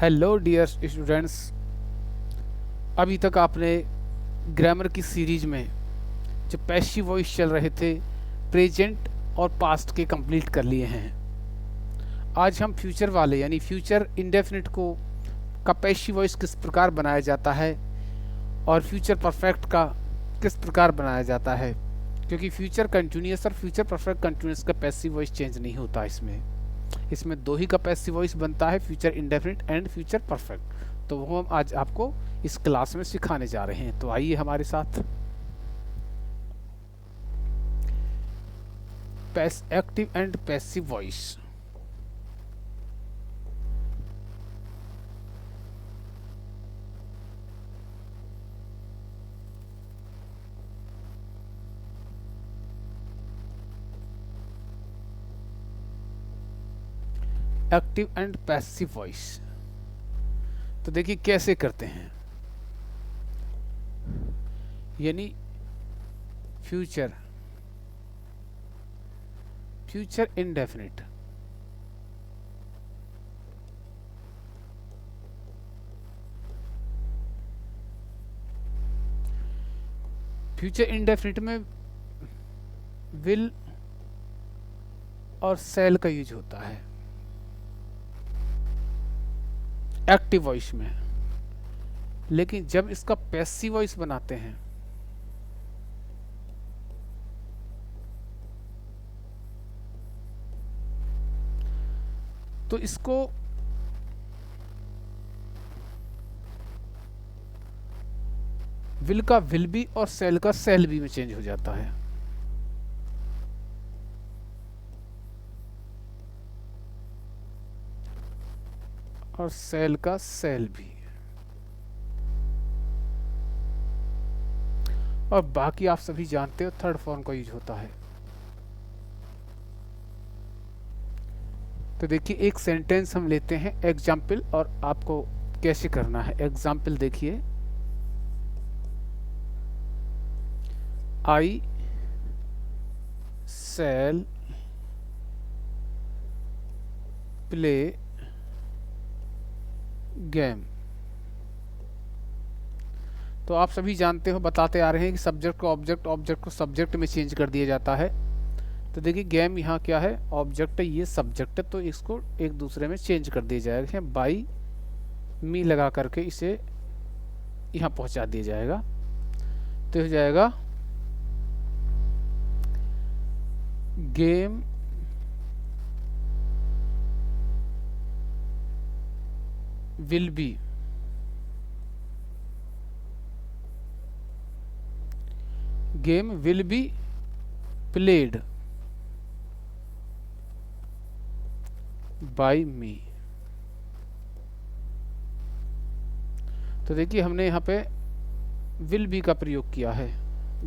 Hello dear students. अभी तक आपने ग्रामर की सीरीज में जो पैसिव वॉइस चल रहे थे प्रेजेंट और पास्ट के कंप्लीट कर लिए हैं। आज हम फ्यूचर वाले यानी फ्यूचर इंडेफिनिट को का पैसिव वॉइस किस प्रकार बनाया जाता है और फ्यूचर परफेक्ट का किस प्रकार बनाया जाता है, क्योंकि फ्यूचर कंटिन्यूअस और फ्यूचर परफेक्ट कंटिन्यूअस का पैसिव वॉइस चेंज नहीं होता। इसमें दो ही का पैसिव वॉइस बनता है, future indefinite and future perfect. तो वो हम आज आपको इस क्लास में सिखाने जा रहे हैं, तो आइए हमारे साथ। Active and passive voice. Active and passive voice तो देखिए कैसे करते हैं। यानी future future indefinite, future indefinite में विल और सेल का यूज होता है एक्टिव वॉइस में। लेकिन जब इसका पैसिव वॉइस बनाते हैं तो इसको विल का विल बी और सेल का सेल बी में चेंज हो जाता है। और सेल का सेल भी। और बाकी आप सभी जानते हो थर्ड फॉर्म का यूज होता है। तो देखिए एक सेंटेंस हम लेते हैं एग्जाम्पल, और आपको कैसे करना है। एग्जाम्पल देखिए, आई सेल प्ले गेम। तो आप सभी जानते हो, बताते आ रहे हैं कि सब्जेक्ट को ऑब्जेक्ट, ऑब्जेक्ट को सब्जेक्ट में चेंज कर दिया जाता है। तो देखिए गेम यहाँ क्या है, ऑब्जेक्ट है, ये सब्जेक्ट है, तो इसको एक दूसरे में चेंज कर दिया जाएगा। बाई मी लगा करके इसे यहाँ पहुँचा दिया जाएगा। तो हो जाएगा game will be game will be played by me. तो देखिए हमने यहाँ पे विल बी का प्रयोग किया है,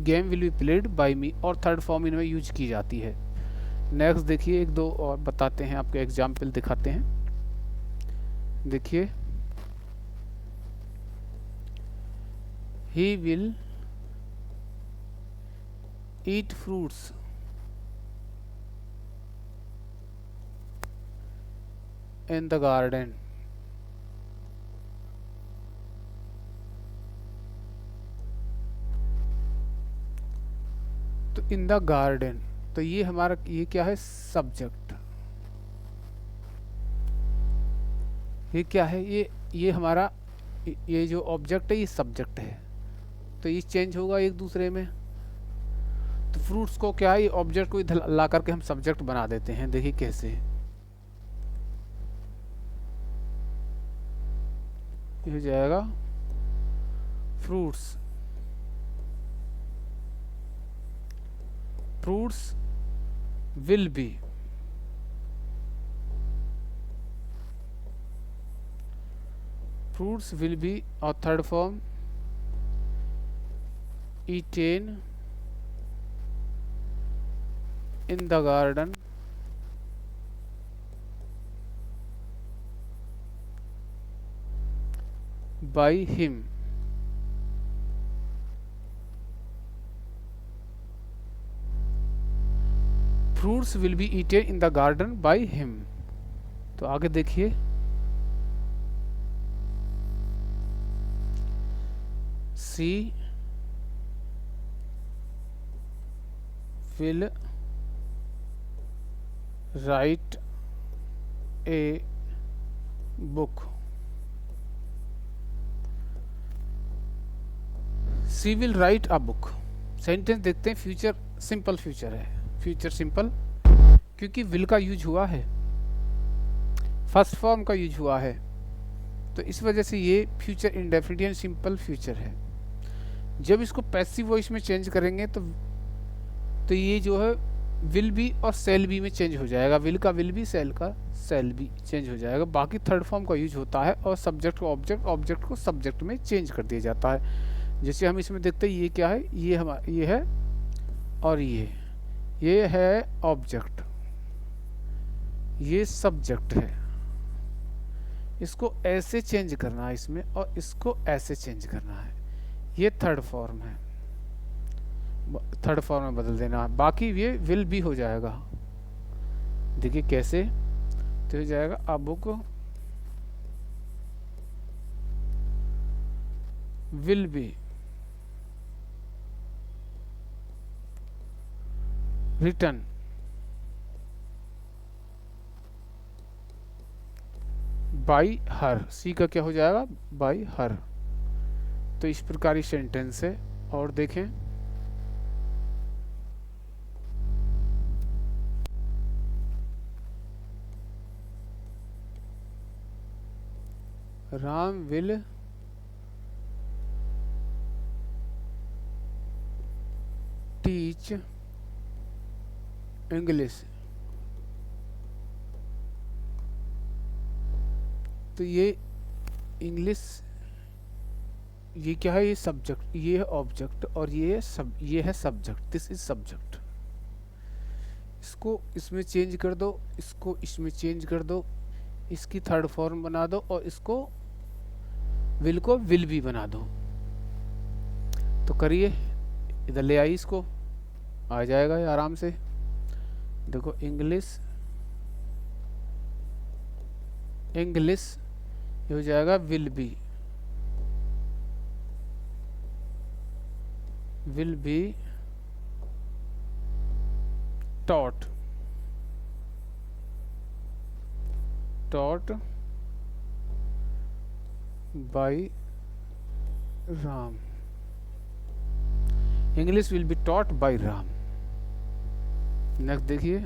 game will be played by me, और थर्ड फॉर्म इनमें यूज की जाती है। नेक्स्ट देखिए एक दो और बताते हैं, आपको एग्जाम्पल दिखाते हैं। देखिए he will eat fruits in the garden. तो इन द गार्डन, तो ये हमारा ये क्या है, सब्जेक्ट। ये क्या है, ये हमारा ये जो ऑब्जेक्ट है ये सब्जेक्ट है। तो ये चेंज होगा एक दूसरे में। तो फ्रूट्स को क्या है, ये ऑब्जेक्ट को इधर ला करके हम सब्जेक्ट बना देते हैं। देखिए कैसे, ये हो जाएगा fruits. Fruits will be, fruits will be, और third form eaten in the garden by him। Fruits will be eaten in the garden by him. तो आगे देखिए, she will write a book. She will write a book. Sentence देखते हैं, future simple future है, future simple क्योंकि will का use हुआ है, फर्स्ट फॉर्म का यूज हुआ है, तो इस वजह से ये future indefinite and simple future है। जब इसको पैसिव वॉइस में चेंज करेंगे तो ये जो है विल बी और सेल बी में चेंज हो जाएगा। विल का विल बी, सेल का सेल बी चेंज हो जाएगा। बाकी थर्ड फॉर्म का यूज होता है और सब्जेक्ट को ऑब्जेक्ट, ऑब्जेक्ट को सब्जेक्ट में चेंज कर दिया जाता है। जैसे हम इसमें देखते हैं ये क्या है, ये है और ये है ऑब्जेक्ट, ये सब्जेक्ट है। इसको ऐसे चेंज करना है इसमें और इसको ऐसे चेंज करना है, ये थर्ड फॉर्म है, थर्ड फॉर्म में बदल देना है। बाकी ये विल भी हो जाएगा। देखिए कैसे, तो हो जाएगा a book will be written by her. She का क्या हो जाएगा, बाई हर। तो इस प्रकार की सेंटेंस है। और देखें, राम विल टीच इंग्लिश। तो ये इंग्लिश, ये क्या है, ये सब्जेक्ट, ये है ऑब्जेक्ट और ये है सब्जेक्ट। This is subject. इसको इसमें चेंज कर दो, इसको इसमें चेंज कर दो, इसकी थर्ड फॉर्म बना दो और इसको विल को विल भी बना दो। तो करिए, इधर ले आई, इसको आ जाएगा ये आराम से। देखो इंग्लिश, इंग्लिश ये हो जाएगा will be taught by Ram। English will be taught by Ram. Next देखिए,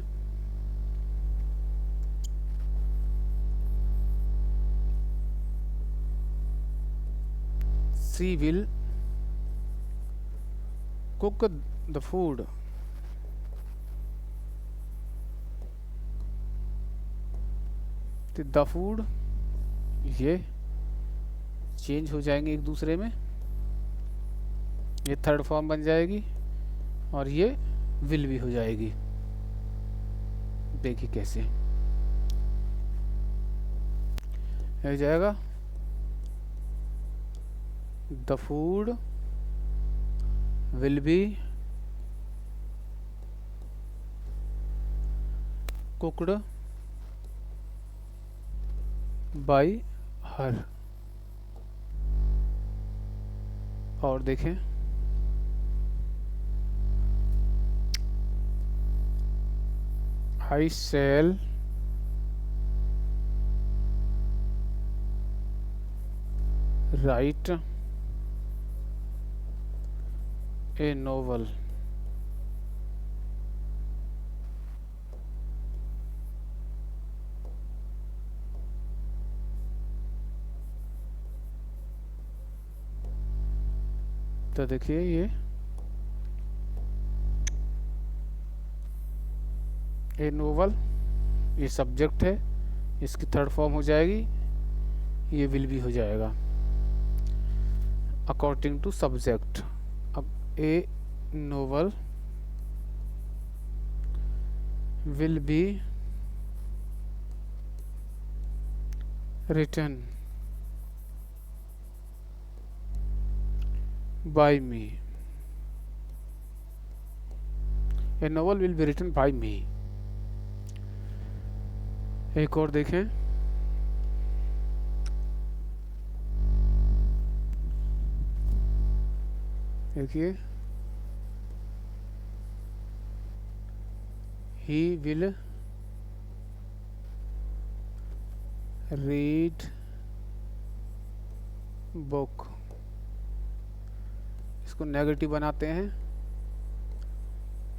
she will cook the food. The food ये चेंज हो जाएंगे एक दूसरे में, ये थर्ड फॉर्म बन जाएगी और ये विल भी हो जाएगी। देखिए कैसे हो जाएगा, the food will be cooked by हर। और देखें, I shall write a novel। तो देखिए ये ए नोवेल, ये सब्जेक्ट है, इसकी थर्ड फॉर्म हो जाएगी, ये विल भी हो जाएगा अकॉर्डिंग टू सब्जेक्ट। अब a novel will be written by me. A novel will be written by me. एक और देखें, देखिए, ही विल रीड बुक। इसको नेगेटिव बनाते हैं,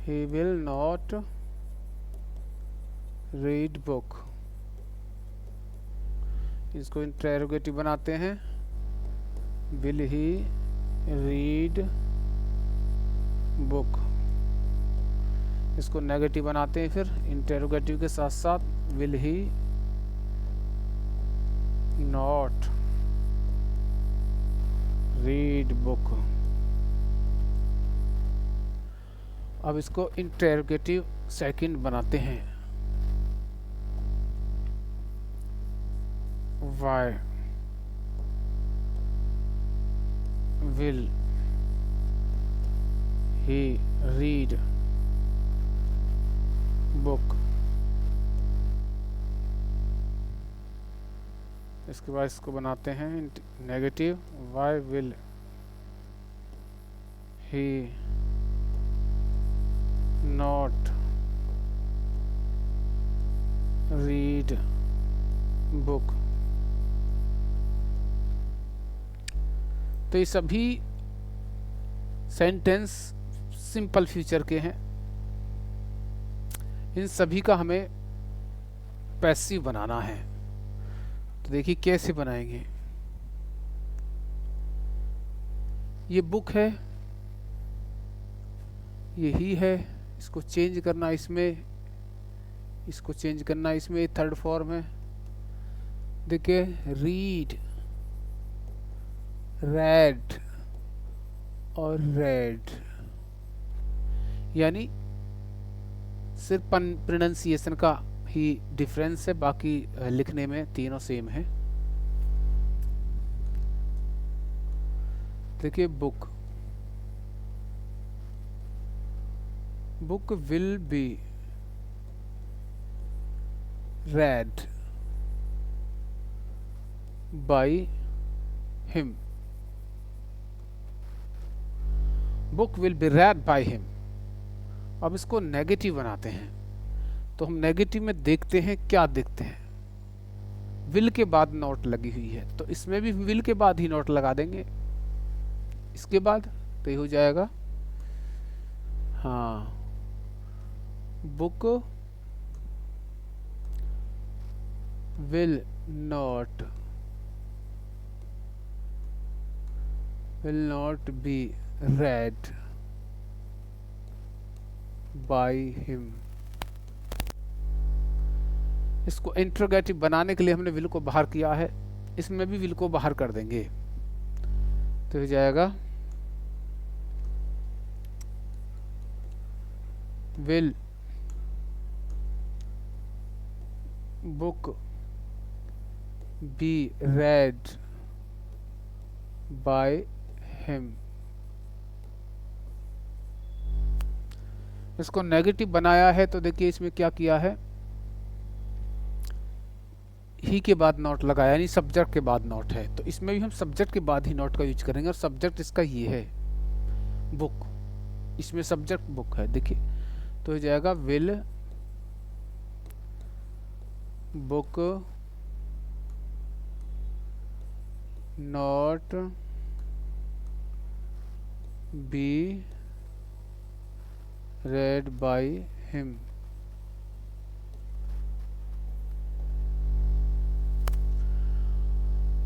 he will not read book. इसको इंटरोगेटिव बनाते हैं, विल ही रीड बुक। इसको नेगेटिव बनाते हैं फिर इंटरोगेटिव के साथ साथ, will he not read book. अब इसको इंटरोगेटिव सेकंड बनाते हैं, why will he read book. इसके बाद इसको बनाते हैं negative, why will he not read book. तो ये सभी सेंटेंस सिंपल फ्यूचर के हैं। इन सभी का हमें पैसिव बनाना है। तो देखिए कैसे बनाएंगे। ये बुक है, यही है, इसको चेंज करना इसमें, इसको चेंज करना इसमें, थर्ड फॉर्म है। देखिए, रीड, रेड और रेड, यानी सिर्फ प्रोनाउंसिएशन का ही डिफरेंस है, बाकी लिखने में तीनों सेम है। देखिए, book, book will B read by him। Book will B read by him। अब इसको नेगेटिव बनाते हैं, तो हम नेगेटिव में देखते हैं क्या देखते हैं, विल के बाद नोट लगी हुई है, तो इसमें भी विल के बाद ही नोट लगा देंगे। इसके बाद तो ये हो जाएगा, हाँ, book will not be read by him। इसको इंट्रोगेटिव बनाने के लिए हमने विल को बाहर किया है, इसमें भी विल को बाहर कर देंगे, तो हो जाएगा will book be read by him। इसको नेगेटिव बनाया है, तो देखिए इसमें क्या किया है, ही के बाद नॉट लगाया, यानी सब्जेक्ट के बाद नॉट है, तो इसमें भी हम सब्जेक्ट के बाद ही नॉट का यूज करेंगे, और सब्जेक्ट इसका ये है बुक, इसमें सब्जेक्ट बुक है। देखिए, तो हो जाएगा will book not be read by him।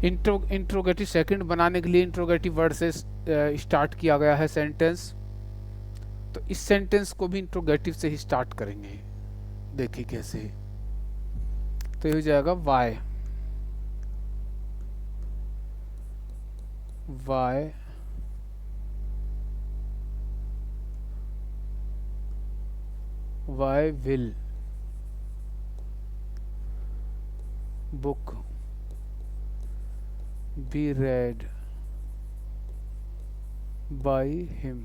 Interrogative second बनाने के लिए इंट्रोगेटिव वर्ड से स्टार्ट किया गया है सेंटेंस, तो इस सेंटेंस को भी इंट्रोगेटिव से ही स्टार्ट करेंगे। देखिए कैसे, तो ये हो जाएगा why will book be read by him।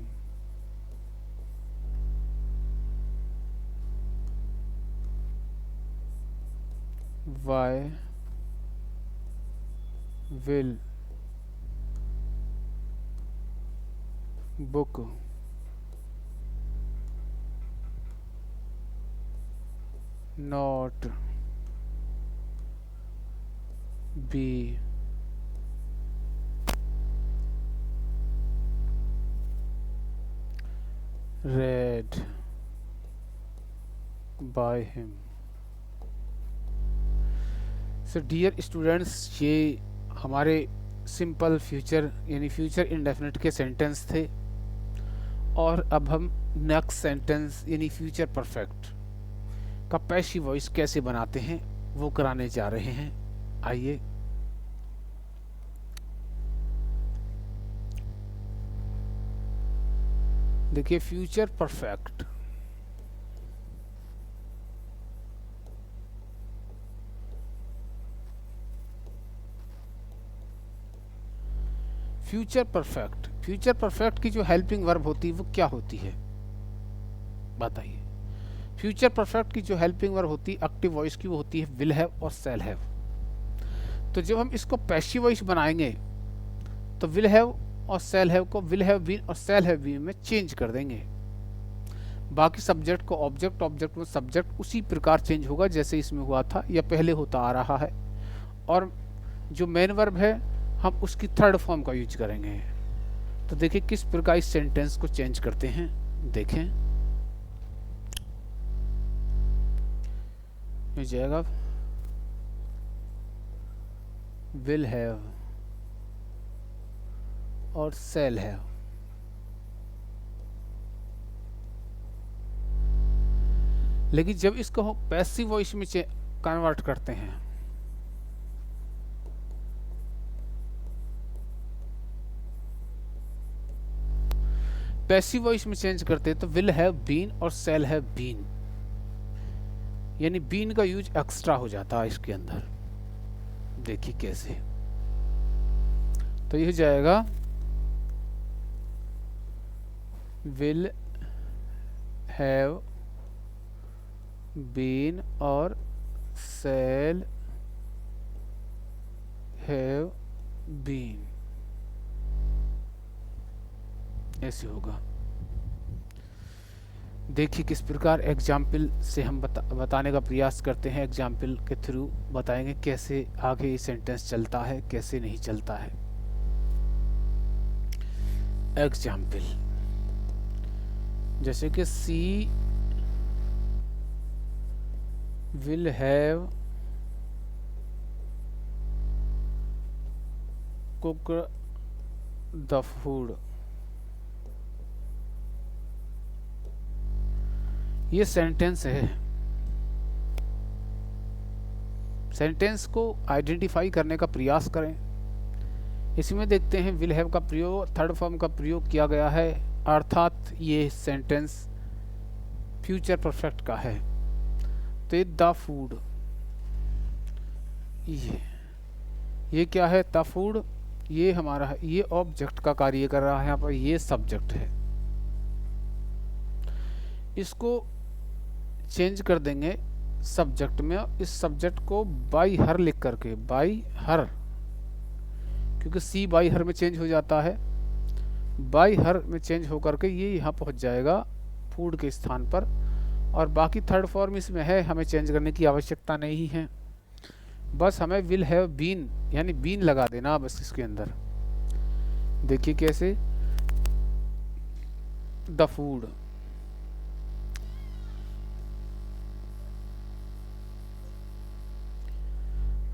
Why will book not be read by him। So dear students, ये हमारे सिंपल फ्यूचर यानी फ्यूचर इंडेफिनिट के सेंटेंस थे। और अब हम नेक्स्ट सेंटेंस यानी फ्यूचर परफेक्ट का पैसिव वॉइस कैसे बनाते हैं वो कराने जा रहे हैं। आइए। देखिए, फ्यूचर परफेक्ट फ्यूचर परफेक्ट की जो हेल्पिंग वर्ब होती है वो क्या होती है, बताइए। फ्यूचर परफेक्ट की जो हेल्पिंग वर्ब होती है एक्टिव वॉइस की, वो होती है विल हैव और शैल हैव। तो जब हम इसको पैसिव वॉइस बनाएंगे तो विल हैव और शैल हैव को विल हैव बीन और शैल हैव बीन में चेंज कर देंगे। बाकी सब्जेक्ट को ऑब्जेक्ट, ऑब्जेक्ट में सब्जेक्ट उसी प्रकार चेंज होगा जैसे इसमें हुआ था या पहले होता आ रहा है। और जो मेन वर्ब है हम उसकी थर्ड फॉर्म का यूज करेंगे। तो देखिए किस प्रकार इस सेंटेंस को चेंज करते हैं, देखें। हो जाएगा विल हैव और शैल हैव। लेकिन जब इसको हम पैसिव वॉइस में कन्वर्ट करते हैं पैसिव वॉइस में चेंज करते हैं तो विल हैव बीन और शैल हैव बीन, यानी बीन का यूज एक्स्ट्रा हो जाता है इसके अंदर। देखिए कैसे। तो यह जाएगा विल हैव बीन और शैल हैव बीन, ऐसे होगा। देखिए किस प्रकार एग्जाम्पल से हम बताने का प्रयास करते हैं। एग्जाम्पल के थ्रू बताएंगे कैसे आगे ये सेंटेंस चलता है, कैसे नहीं चलता है। एग्जाम्पल जैसे कि she will have cook the food. ये सेंटेंस है। सेंटेंस को आइडेंटिफाई करने का प्रयास करें। इसमें देखते हैं विल हैव का प्रयोग, थर्ड फॉर्म का प्रयोग किया गया है, अर्थात ये सेंटेंस फ्यूचर परफेक्ट का है। तो ये द फूड, ये क्या है, द फूड, ये हमारा है, ये ऑब्जेक्ट का कार्य कर रहा है। यहाँ पर ये सब्जेक्ट है। इसको चेंज कर देंगे सब्जेक्ट में। इस सब्जेक्ट को बाई हर लिख करके, बाई हर, क्योंकि सी बाई हर में चेंज हो जाता है, बाई हर में चेंज हो करके ये यहाँ पहुँच जाएगा फूड के स्थान पर। और बाकी थर्ड फॉर्म इसमें है, हमें चेंज करने की आवश्यकता नहीं है। बस हमें विल हैव बीन यानी बीन लगा देना बस इसके अंदर। देखिए कैसे, the food,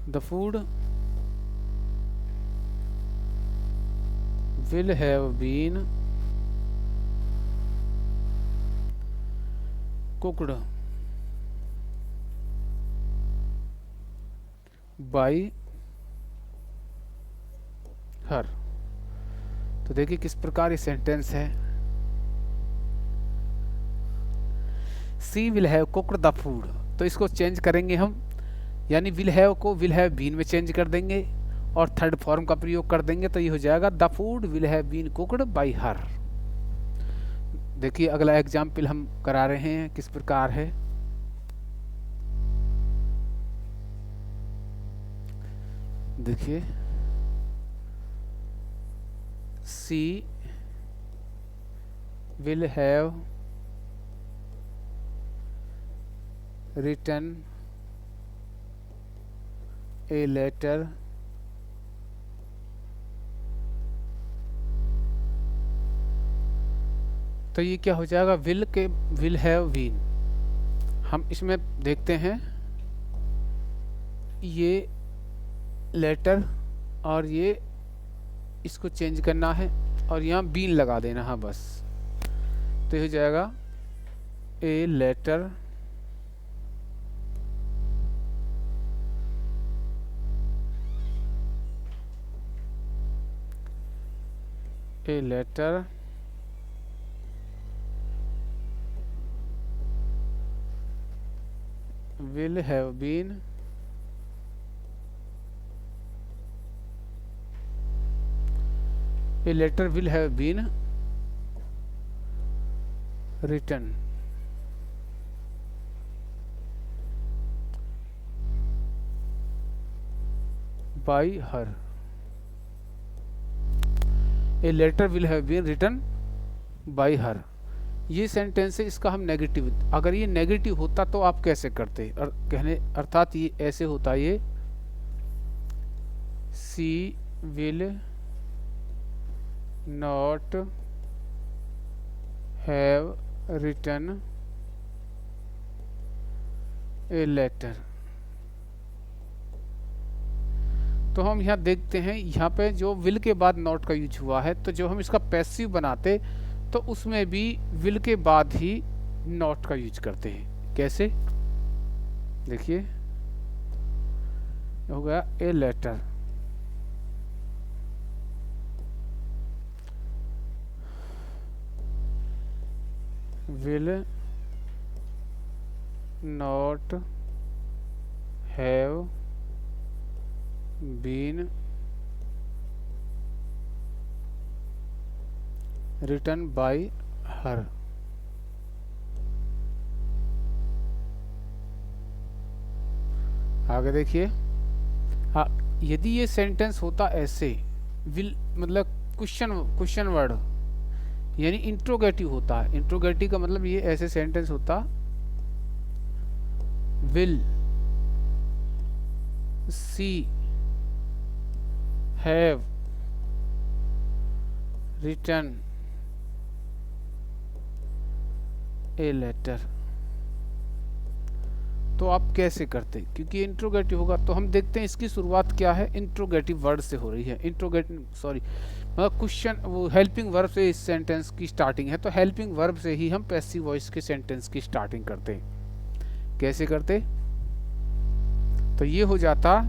the food will have been cooked by her। तो देखिए किस प्रकार ये सेंटेंस है। She will have cooked the food, तो इसको चेंज करेंगे हम, यानी विल हैव को विल हैव बीन में चेंज कर देंगे और थर्ड फॉर्म का प्रयोग कर देंगे। तो ये हो जाएगा the food will have been cooked by her. देखिए अगला एग्जाम्पल हम करा रहे हैं, किस प्रकार है। देखिए सी will have written a letter तो ये क्या हो जाएगा, विल के विल हैव बीन। हम इसमें देखते हैं ये लेटर और ये इसको चेंज करना है और यहाँ बीन लगा देना है बस। तो ये हो जाएगा a letter a letter will have been a letter will have been written by her। A letter will have been written by her, ये सेंटेंस है, इसका हम नेगेटिव, अगर ये नेगेटिव होता तो आप कैसे करते, और कहने अर्थात ये ऐसे होता, ये she will not have written a letter. तो हम यहाँ देखते हैं, यहाँ पे जो विल के बाद नॉट का यूज हुआ है, तो जो हम इसका पैसिव बनाते तो उसमें भी विल के बाद ही नॉट का यूज करते हैं। कैसे, देखिए हो गया a letter, will not have been written by her। आगे देखिए, हाँ, यदि ये सेंटेंस होता ऐसे, विल मतलब क्वेश्चन वर्ड, यानी इंट्रोगेटिव होता है, इंट्रोगेटिव का मतलब ये ऐसे सेंटेंस होता, will see have written a letter। तो आप कैसे करते, क्योंकि इंट्रोगेटिव होगा, तो हम देखते हैं इसकी शुरुआत क्या है, इंट्रोगेटिव वर्ड से हो रही है, मतलब क्वेश्चन, वो हेल्पिंग वर्ब से इस सेंटेंस की स्टार्टिंग है, तो हेल्पिंग वर्ब से ही हम पैसिव वॉइस के सेंटेंस की स्टार्टिंग करते हैं। कैसे करते, तो ये हो जाता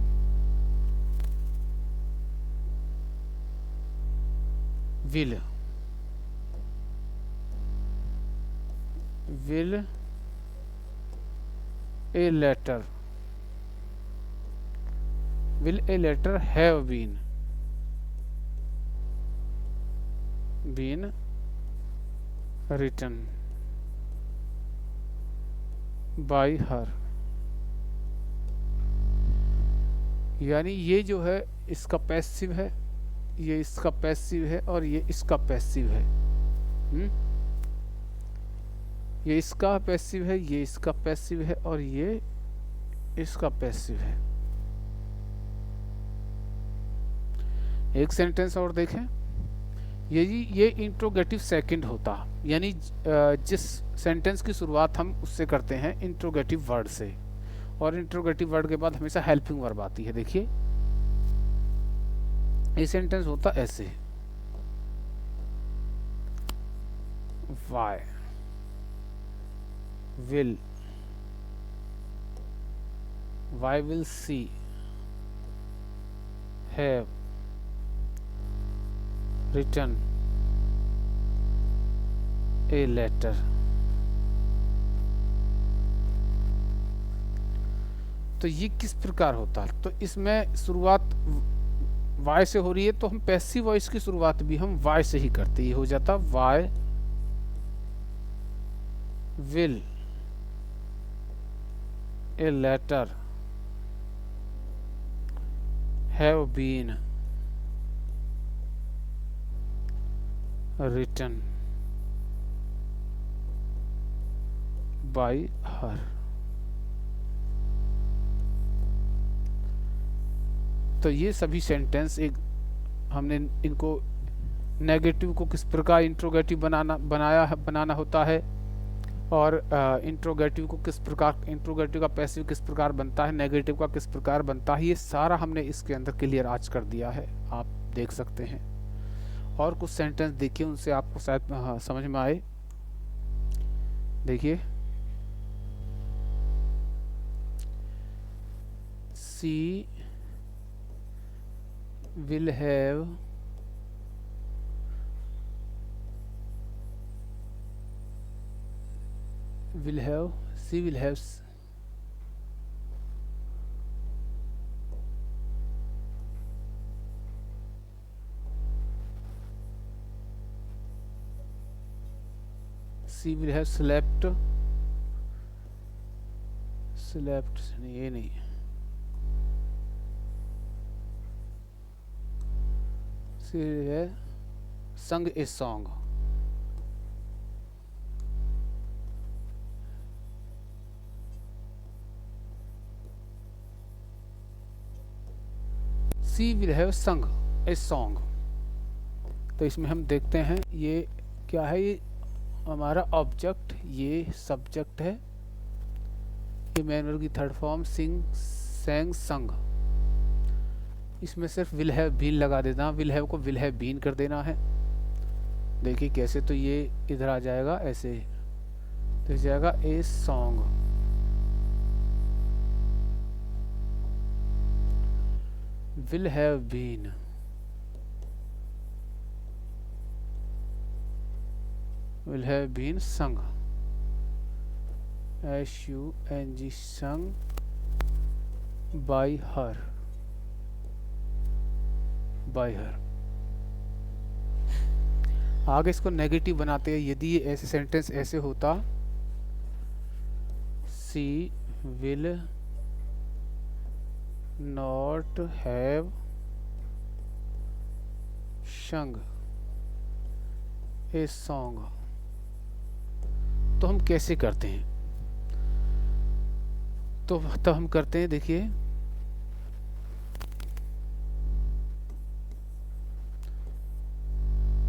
will a letter have been written by her। यानी ये जो है इसका पैसिव है, ये इसका पैसिव है और ये इसका पैसिव है। ये इसका पैसिव है, ये इसका पैसिव है और ये इसका पैसिव है। एक सेंटेंस और देखें, ये इंट्रोगेटिव सेकंड होता, यानी जिस सेंटेंस की शुरुआत हम उससे करते हैं इंट्रोगेटिव वर्ड से, और इंट्रोगेटिव वर्ड के बाद हमेशा हेल्पिंग वर्ब आती है। देखिए ये सेंटेंस होता ऐसे, why will she have written a letter. तो ये किस प्रकार होता है, तो इसमें शुरुआत वाई से हो रही है, तो हम पैसिव वॉइस की शुरुआत भी हम वाई से ही करते, ये हो जाता why will a letter have been written by her. तो ये सभी सेंटेंस एक हमने इनको नेगेटिव को किस प्रकार इंट्रोगेटिव बनाना होता है, और इंट्रोगेटिव को किस प्रकार, इंट्रोगेटिव का पैसिव किस प्रकार बनता है, नेगेटिव का किस प्रकार बनता है, ये सारा हमने इसके अंदर क्लियर आज कर दिया है, आप देख सकते हैं। और कुछ सेंटेंस देखिए, उनसे आपको शायद समझ में आए। देखिए, सी will have she will have she will have slept नहीं, ये नहीं, she will have sung a song। She will have sung a song। तो इसमें हम देखते हैं ये क्या है, ये हमारा ऑब्जेक्ट, ये सब्जेक्ट है, ये मैन वर्ब की थर्ड फॉर्म सिंग, सैंग, संग। इसमें सिर्फ विल हैव बीन लगा देना, विल हैव को विल हैव बीन कर देना है। देखिए कैसे, तो ये इधर आ जाएगा ऐसे, तो इस जाएगा a song, will have been, sung, S-U-N-G, sung by her, आगे इसको नेगेटिव बनाते हैं। यदि ये ऐसे सेंटेंस ऐसे होता, सी will not have sung a song, तो हम कैसे करते हैं, तो तब हम करते हैं, देखिए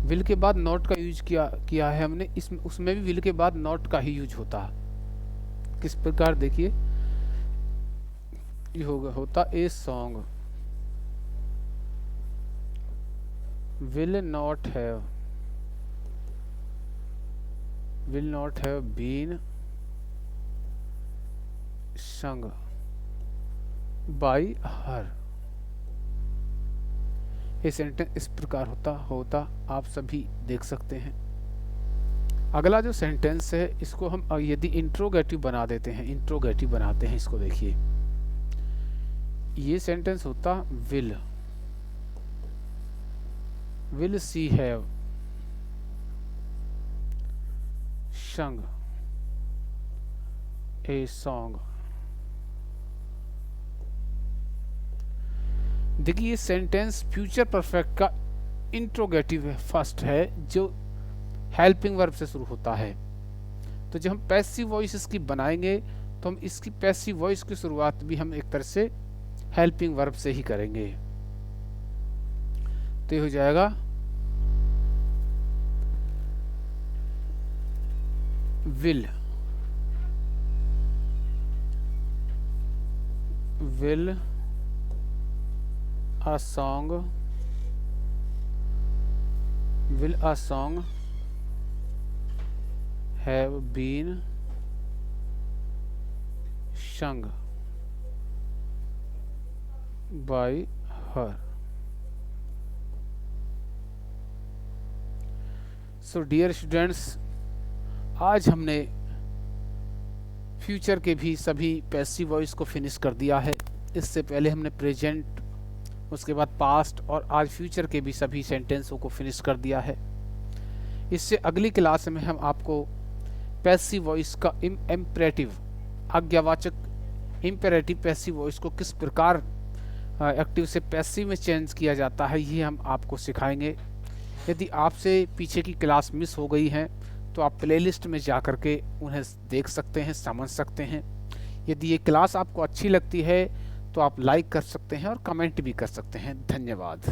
विल के बाद नॉट का यूज किया है हमने, इसमें उसमें भी विल के बाद नॉट का ही यूज होता है। किस प्रकार, देखिए होता a song will not have been sung by her। ये सेंटेंस इस प्रकार होता आप सभी देख सकते हैं। अगला जो सेंटेंस है, इसको हम यदि इंट्रोगेटिव बना देते हैं, इंट्रोगेटिव बनाते हैं इसको, देखिए ये सेंटेंस होता will she have sung a song. देखिए ये सेंटेंस फ्यूचर परफेक्ट का इंट्रोगेटिव फर्स्ट है, जो हेल्पिंग वर्ब से शुरू होता है। तो जब हम पैसिव वॉइस इसकी बनाएंगे, तो हम इसकी पैसिव वॉइस की शुरुआत भी हम एक तरह से हेल्पिंग वर्ब से ही करेंगे। तो ये हो जाएगा will a song have been sung by her। So dear students, आज हमने फ्यूचर के भी सभी पैसिव वॉइस को फिनिश कर दिया है। इससे पहले हमने प्रेजेंट, उसके बाद पास्ट और आज फ्यूचर के भी सभी सेंटेंसों को फिनिश कर दिया है। इससे अगली क्लास में हम आपको पैसिव वॉइस का इम्पेरेटिव, आज्ञावाचक इम्पेरेटिव पैसिव वॉइस को किस प्रकार एक्टिव से पैसिव में चेंज किया जाता है, ये हम आपको सिखाएंगे। यदि आपसे पीछे की क्लास मिस हो गई है तो आप प्लेलिस्ट में जा कर के उन्हें देख सकते हैं, समझ सकते हैं। यदि ये क्लास आपको अच्छी लगती है तो आप लाइक कर सकते हैं और कमेंट भी कर सकते हैं। धन्यवाद।